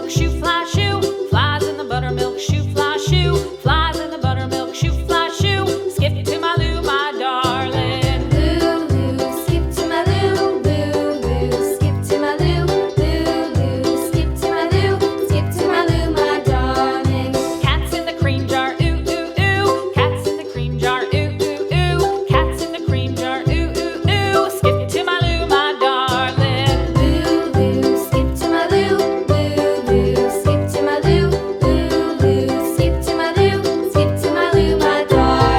buttermilk shoe, fly shoe. Flies in the buttermilk shoe, fly shoe. Flies in the buttermilk shoe, fly shoe. Skip to my Lou, my darling. Lou, skip to my Lou, Lou, skip to my Lou, Lou, skip to my Lou, skip to my Lou, my darling. Cats in the cream jar, ooh, ooh, ooh. Cats in the cream jar, ooh, ooh, ooh. Cats in the cream jar, ooh, ooh, ooh. Skip to my Lou, my darling. Lou, skip to my Lou, Lou, skip to my Lou, Lou, skip to my Lou, skip to my Lou, my darling.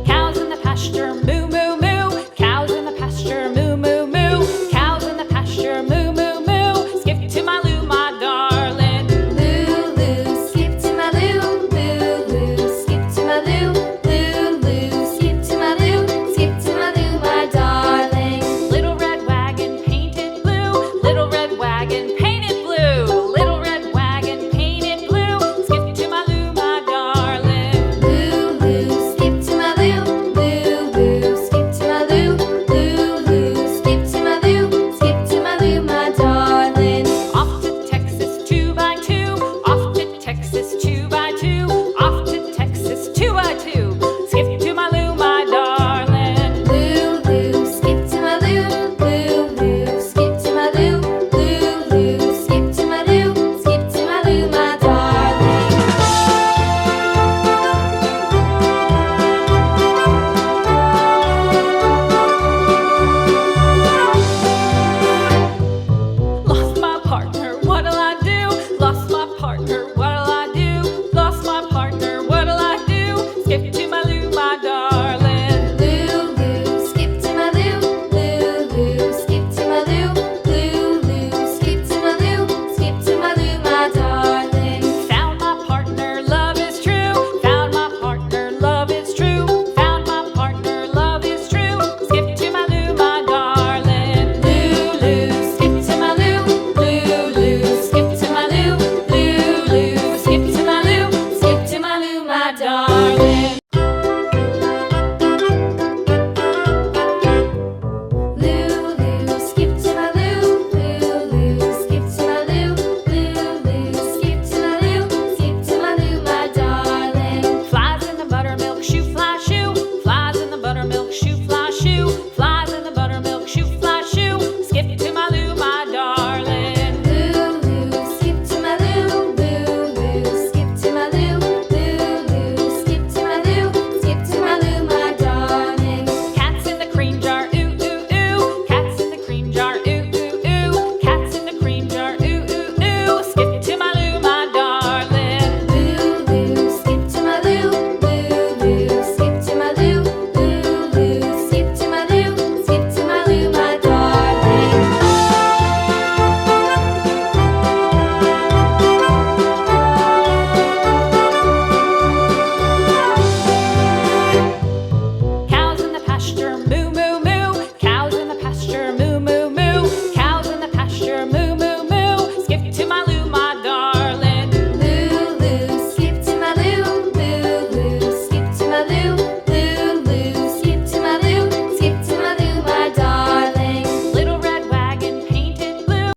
Cows in the pasture, moo, moo, moo. Cows in the pasture, moo, moo, moo. Cows in the pasture, moo, moo, moo. Skip to my Lou, my darling. Lou, skip to my Lou, Lou, skip to my Lou, Lou, skip to my Lou, skip to my Lou, my darling. Little red wagon painted blue. Little red wagon painted blue. Little red wagon painted blue. Skip to my Lou, my darling. Lou, skip to my Lou, Lou, skip to my Lou, Lou, skip to my Lou, skip to my Lou, my darling. Off to Texas 2x2. Off to Texas 2x2. Off to Texas 2x2. Skip to my Lou, my darling. Lou, skip to my Lou, Lou, skip to my Lou, Lou, skip to my Lou, skip to my Lou, my darling. Lost my partner, what'll I do? Lost my partner, what'll I do? Lost my partner, what'll I do? Skip to my Lou, my darling. Lou, skip to my Lou, Lou, skip to my Lou, Lou, skip to my Lou, skip to my Lou, my darling. Found my partner, love is true. Found my partner, love is true. Found my partner, love is true. Skip to my Lou, my darling. Lou, skip to my Lou, Lou, skip to my Lou, Lou, skip to my Lou, skip to my Lou, my darling.